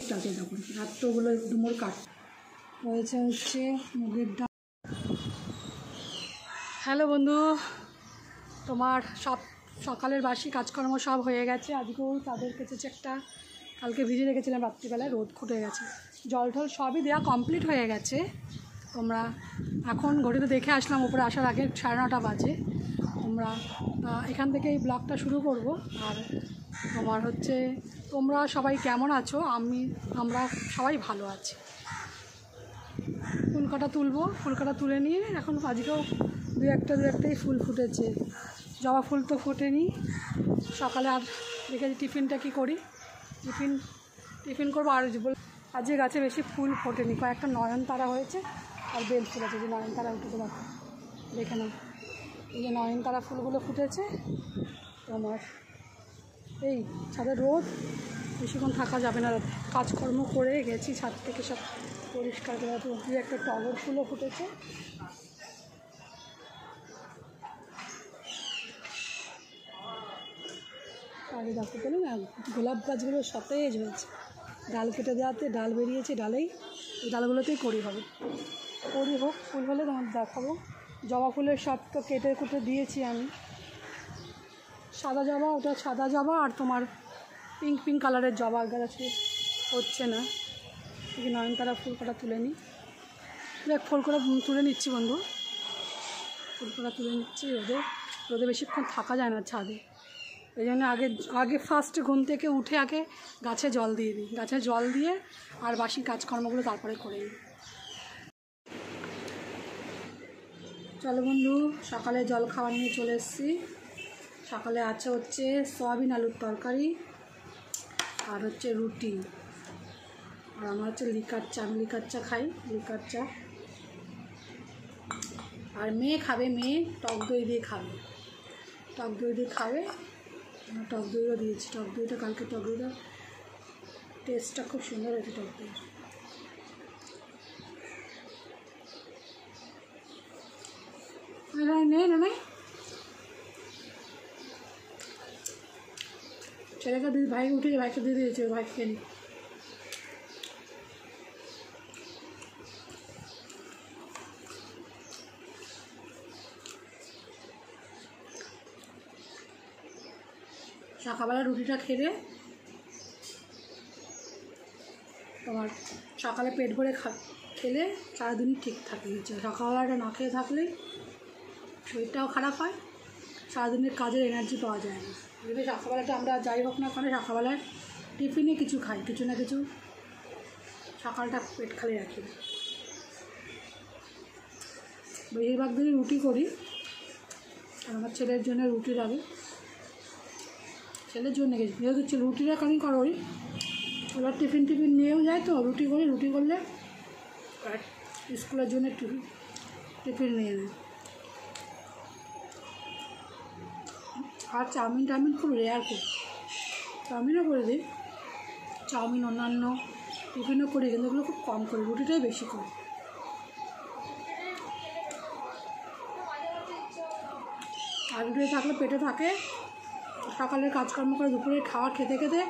রোদটাকে তখন রাত্রগুলো ডুমুর কাট হয়েছে হচ্ছে মুগের ডাল। হ্যালো বন্ধু, তোমার সব সকালের বাসি কাজকর্ম সব হয়ে গেছে। আজকেও তাদের কেচেছে একটা, কালকে ভিজে রেখেছিলাম রাত্রিবেলায়, রোদ খুঁটে গেছে। জল টল সবই দেওয়া কমপ্লিট হয়ে গেছে। তোমরা এখন ঘড়িতে দেখে আসলাম, উপরে আসার আগে 9:30 বাজে। তোমরা এখান থেকে এই ব্লগটা শুরু করব। আর তোমার হচ্ছে তোমরা সবাই কেমন আছো? আমরা সবাই ভালো আছি। ফুলকাটা তুলবো, ফুলকাটা তুলে নিয়ে এখন আজকেও দু একটাই ফুল ফুটেছে। জবা ফুল তো ফোটেনি। সকালে আর দেখেছি টিফিনটা কি করি, টিফিন করবো। আর আজকে গাছে বেশি ফুল ফোটেনি, কয়েকটা নয়নতারা হয়েছে আর বেল ফুল আছে। যে নয়নতারা উঠেছে দেখো, দেখে নাও, এই যে নয়নতারা ফুলগুলো ফুটেছে। তোমার এই ছাদে রোদ, বেশিক্ষণ থাকা যাবে না। কাজকর্ম করে গেছি, ছাদ থেকে সব পরিষ্কার করে। দু একটা টগর ফুলও ফুটেছে। আর দেখো পেলে না, গোলাপ গাছগুলো সতেজ হয়েছে। ডাল কেটে দেওয়াতে ডাল বেরিয়েছে, এই ডালগুলোতেই করি হবে। করি হোক, ফুল হলে তোমার দেখাবো। জবা ফুলের সব তো কেটে কুটে দিয়েছি আমি। সাদা জবা, ওটা সাদা জবা। আর তোমার পিঙ্ক কালারের জবা গাছে হচ্ছে না। এই নয়নতারা ফুলকটা তুলে নিই, ফুলকটা তুলে নিচ্ছি বন্ধু, ফুলকটা তুলে নিচ্ছি। রোদে বেশিক্ষণ থাকা যায় না ছাদে। এই জন্য আগে ফার্স্ট ঘুম থেকে উঠে আগে গাছে জল দিয়ে দিই। গাছে জল দিয়ে আর বাসি কাজকর্মগুলো তারপরে করে নিই। চলো বন্ধু, সকালে জল খাবার নিয়ে চলে এসেছি। সকালে আছে হচ্ছে সয়াবিন আলুর তরকারি আর হচ্ছে রুটি। আর আমার হচ্ছে লিকার চা, আমি লিকার চা খাই, লিকার চা। আর মেয়ে খাবে, মেয়ে টক দই দিয়ে খাবে, টক দই দিয়ে খাবে। টক দইও দিয়েছি, টক দইটা কালকে, টক দইটা টেস্টটা খুব সুন্দর হয়েছে টক দই। নেই ছেলেকে দিদি, ভাই উঠেছে, ভাইকে দিয়ে দিয়েছে, ভাই খেয়ে নি। সকালবেলা রুটিটা খেলে তোমার সকালে পেট ভরে খেলে সারাদিন ঠিক থাকে। সকালবেলাটা না খেয়ে থাকলে শরীরটাও খারাপ হয়, সারাদিনের কাজের এনার্জি পাওয়া যায় না। যদি সকালবেলাটা আমরা যাই হোক না করে সকালবেলায় টিফিনে কিছু খাই, কিছু না কিছু, সকালটা পেট খালি রাখি। বেশিরভাগ দিনই রুটি করি। আর আমার ছেলের জন্য রুটি লাগে, ছেলের জন্য যেহেতু রুটিটা আমি করি, ওরা টিফিন নিয়েও যায়, তো রুটি করি। রুটি করলে স্কুলের জন্য টিফিন নিয়ে নেয়। আর চাউমিন খুব রেয়ার করি, চাউমিনও করে দিই, চাউমিন অন্যান্য টিফিনও করি, কিন্তু ওগুলো খুব কম করি, রুটিটাই বেশি করি। আর রুটি থাকলে পেটে থাকে। সকালের কাজকর্ম করে দুপুরে খাওয়ার খেতে খেতে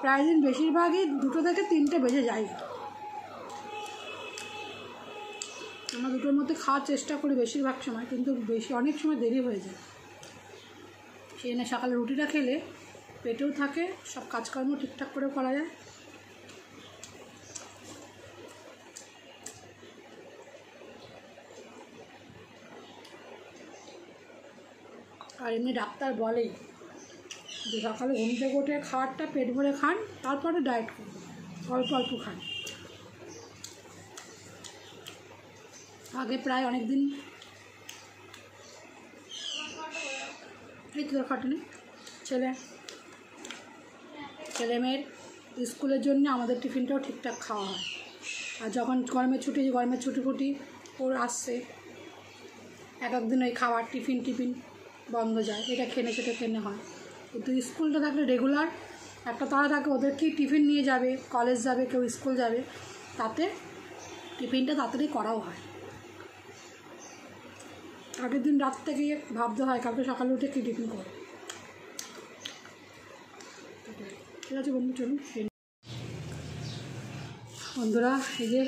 প্রায় দিন বেশিরভাগই 2 থেকে 3টে বেজে যায়। আমরা 2টোর মধ্যে খাওয়ার চেষ্টা করি বেশিরভাগ সময়, কিন্তু অনেক সময় দেরি হয়ে যায়। সেই জন্য সকালে রুটিটা খেলে পেটেও থাকে, সব কাজকর্ম ঠিকঠাক করে করা যায়। আর এমনি ডাক্তার বলেই যে সকালে ঘুম থেকে উঠে খাবারটা পেট ভরে খান, তারপরে ডায়েট করুন, অল্প অল্প খান। আগে প্রায় অনেক দিন এই তো খাটনি ছেলে মেয়ের স্কুলের জন্য আমাদের টিফিনটাও ঠিকঠাক খাওয়া হয়। আর যখন গরমের ছুটি ফুটি ওর আসছে, এক দিন ওই খাবার টিফিন বন্ধ যায়, এটা খেনে সেটা খেনে হয়। কিন্তু স্কুলটা থাকলে রেগুলার একটা তারা থাকে, ওদের কি টিফিন নিয়ে যাবে, কলেজ যাবে, কেউ স্কুল যাবে, তাতে টিফিনটা তাড়াতাড়ি করাও হয়। আগের দিন রাত থেকে ভাবতে হয় কালকে সকালে উঠে কী টিফিন করো। ঠিক আছে বন্ধু, চলুন। বন্ধুরা, এই যে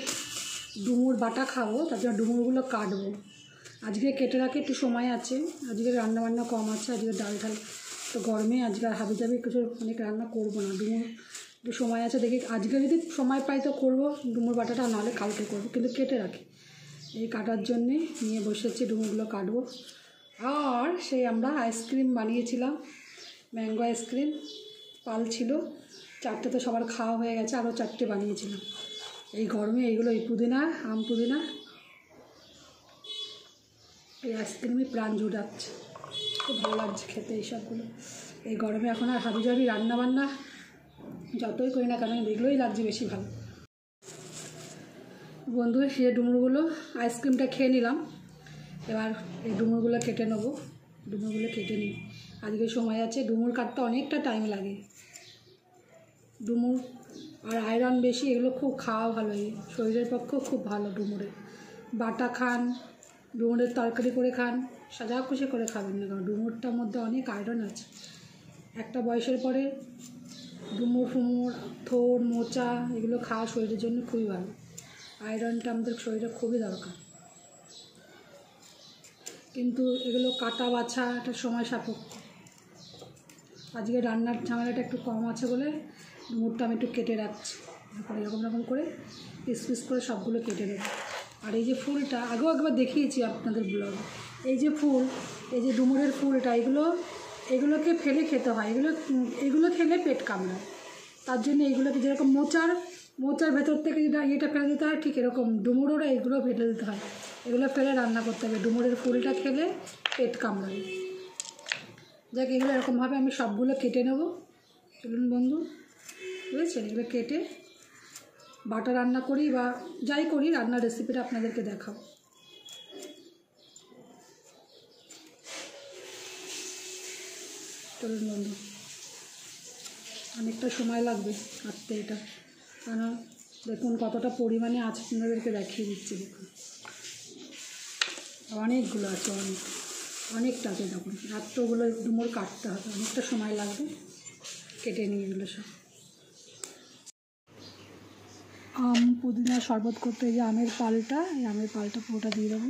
ডুমুর বাটা খাবো, তার জন্য ডুমুরগুলো কাটবো। আজকে কেটে রাখি, একটু সময় আছে, আজকে রান্নাবান্না কম আছে, আজকে ডাল ঢাল তো গরমে আজকে আর হাবি জাবি কিছু অনেক রান্না করবো না। ডুমুর একটু সময় আছে, দেখি আজকে যদি সময় পাই তো করবো ডুমুর বাটাটা, নাহলে কালকে করবো, কিন্তু কেটে রাখি। এই কাটার জন্যে নিয়ে বসেছি, ডুমুরগুলো কাটবো। আর সেই আমরা আইসক্রিম বানিয়েছিলাম, ম্যাঙ্গো আইসক্রিম, পাল ছিল 4টে, তো সবার খাওয়া হয়ে গেছে, আরও 4টে বানিয়েছিলাম। এই গরমে এইগুলো, এই পুদিনা, আম পুদিনা, এই আইসক্রিমে প্রাণ জুড়াচ্ছে, খুব ভালো লাগছে খেতে এইসবগুলো। এই গরমে এখন আর হাবি জাবি রান্নাবান্না যতই করি না কেন, এগুলোই লাগছে বেশি ভালো। বন্ধু, সে ডুমুরগুলো, আইসক্রিমটা খেয়ে নিলাম, এবার এই ডুমুরগুলো কেটে নেবো। ডুমুরগুলো কেটে নিই, আজকে সময় আছে। ডুমুর কাটতে অনেকটা টাইম লাগে। ডুমুর আর আয়রন বেশি, এগুলো খুব খাওয়া ভালো, এই শরীরের পক্ষেও খুব ভালো। ডুমুরে বাটা খান, ডুমুরের তরকারি করে খান, সাজা খুশি করে খাবেন না, কারণ ডুমুরটার মধ্যে অনেক আয়রন আছে। একটা বয়সের পরে ডুমুর ফুমুর, থোড়, মোচা এগুলো খাওয়া শরীরের জন্য খুবই ভালো। আয়রনটা আমাদের শরীরে খুবই দরকার, কিন্তু এগুলো কাটা বাছা একটা সময় সাপেক্ষ। আজকে রান্নার ঝামেলাটা একটু কম আছে বলে ডুমুরটা আমি একটু কেটে রাখছি, তারপরে এরকম রকম করে পিস পিস করে সবগুলো কেটে নেব। আর এই যে ফুলটা আগেও একবার দেখিয়েছি আপনাদের ব্লগে, এই যে ফুল, এই যে ডুমুরের ফুলটা, এগুলোকে ফেলে খেতে হয়। এগুলো খেলে পেট কামড়ায়, তার জন্য এইগুলোকে, যেরকম মোচার ভেতর থেকে যেটা ইয়েটা ফেলে দিতে হয়, ঠিক এরকম ডুমুরেরও এগুলো ফেলে দিতে হয়। এগুলো ফেলে রান্না করতে হবে, ডুমুরের ফুলটা খেলে পেট কামড়াবে। যাক, এগুলো এরকমভাবে আমি সবগুলো কেটে নেব। চলুন বন্ধু, বুঝেছেন, এগুলো কেটে বাটা রান্না করি বা যাই করি, রান্নার রেসিপিটা আপনাদেরকে দেখাবো। চলুন বন্ধু, অনেকটা সময় লাগবে কাটতে এটা, কেন দেখুন কতটা পরিমাণে আছে, আপনাদেরকে দেখিয়ে দিচ্ছি। দেখুন অনেকগুলো আছে, অনেকটা আছে। দেখুন এতগুলো ডুমুর কাটতে হবে, অনেকটা সময় লাগবে। কেটে নিয়ে এগুলো সব। আম পুদিনা শরবত করতে, এই যে আমের পালটা, এই আমের পালটা পুরোটা দিয়ে দেবো।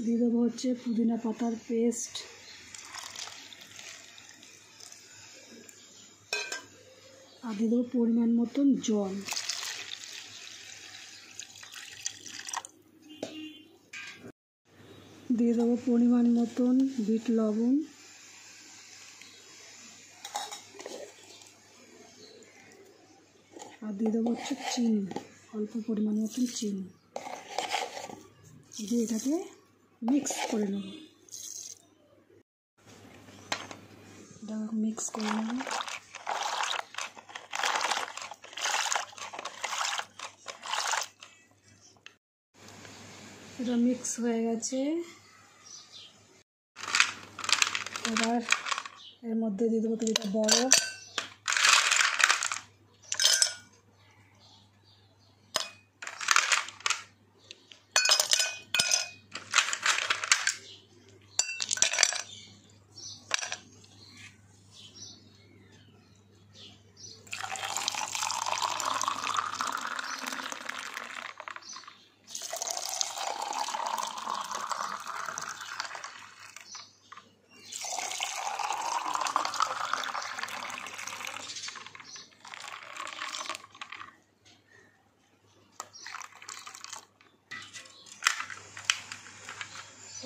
দিয়ে দেবো হচ্ছে পুদিনা পাতার পেস্ট, আর দিয়ে দেবো পরিমাণ মতন জল। দিয়ে দেবো পরিমাণ মতন বিট লবণ, আর দিয়ে দেবো হচ্ছে চিনি, অল্প পরিমাণ মতন চিনি দিয়ে এটাকে মিক্স করে নেব। এটা মিক্স করে নেব। এটা মিক্স হয়ে গেছে, এবার এর মধ্যে দিয়ে দেবো কিছুটা বরফ,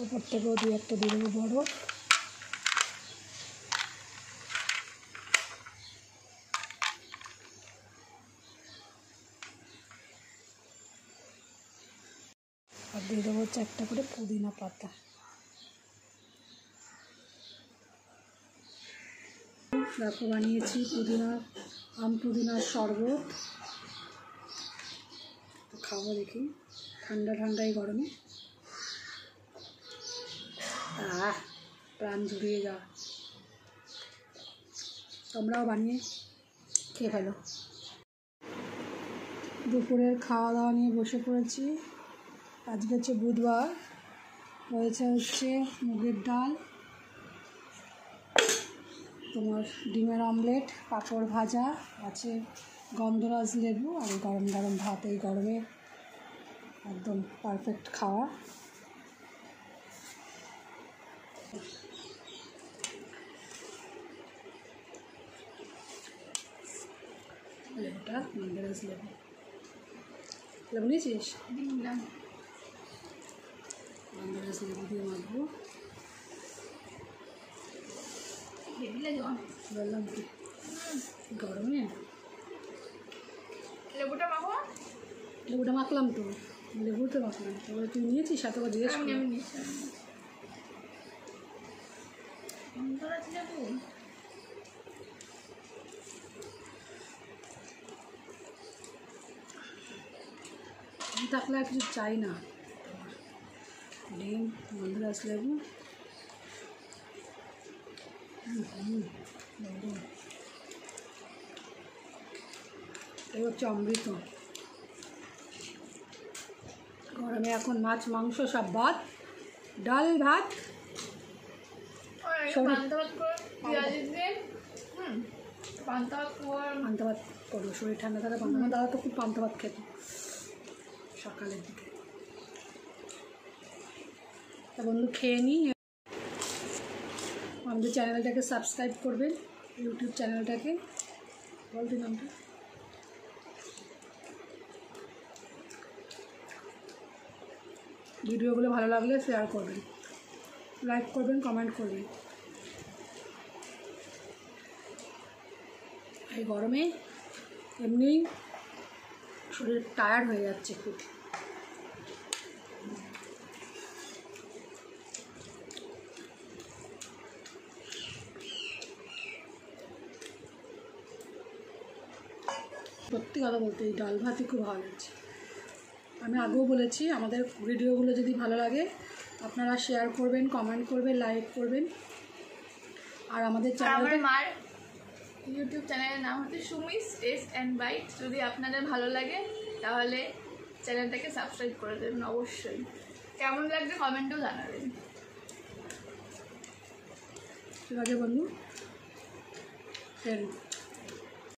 ওপর থেকেও 2-1টা দিয়ে দেবো বরফ। আর দিয়ে দেবো হচ্ছে একটা করে পুদিনা পাতা। দেখো বানিয়েছি আম পুদিনার শরবত, খাবো দেখি ঠান্ডা ঠান্ডাই গরমে। প্রাণ জুড়িয়ে যাওয়া। তোমরাও বানিয়ে খেয়ে ফেলো। দুপুরের খাওয়া দাওয়া নিয়ে বসে পড়েছি। আজকে হচ্ছে বুধবার, হয়েছে হচ্ছে মুগের ডাল, তোমার ডিমের অমলেট, পাঁপড় ভাজা আছে, গন্ধরাজ লেবু আর গরম গরম ভাত। এই গরমে একদম পারফেক্ট খাওয়া। লেবুটা গন্ধরাজ লেবু, লেবু নিয়েছিস? গন্ধরাজ লেবু দিয়ে মাখবো। বললাম কি গরমে লেবুটা মাখো। লেবুটা মাখলাম তো, লেবু তো মাখলাম। এবারে তুই নিয়েছিস? সাথে করে জিজ্ঞেস করি। আমি থাকলে আর কিছু চাই না। ডিম, গন্ধরাজ লেবু, এই হচ্ছে অমৃত। গরমে এখন মাছ মাংস সব বাদ, ডাল ভাত। পান্তা ভাত করবো, শরীর ঠান্ডা থাকে। পান্তা ভাত, দাদা তো খুব পান্তা ভাত খেত সকালের দিকে। তা বন্ধু খেয়ে নিই। আমাদের চ্যানেলটাকে সাবস্ক্রাইব করবেন, ইউটিউব চ্যানেলটাকে। বলতে নামটা ভিডিওগুলো ভালো লাগলে শেয়ার করবেন, লাইক করবেন, কমেন্ট করবেন। এই গরমে এমনি শরীর টায়ার্ড হয়ে যাচ্ছে খুব। সত্যি কথা বলতে এই ডাল ভাতই খুব ভালো লাগছে। আমি আগেও বলেছি, আমাদের ভিডিওগুলো যদি ভালো লাগে আপনারা শেয়ার করবেন, কমেন্ট করবেন, লাইক করবেন। আর আমাদের চ্যানেলে, আমার ইউটিউব চ্যানেলের নাম হচ্ছে সুমিস টেস্ট অ্যান্ড বাইট। যদি আপনাদের ভালো লাগে তাহলে চ্যানেলটাকে সাবস্ক্রাইব করে দেবেন অবশ্যই। কেমন লাগবে কমেন্টেও জানাবেন। ঠিক আছে বন্ধু।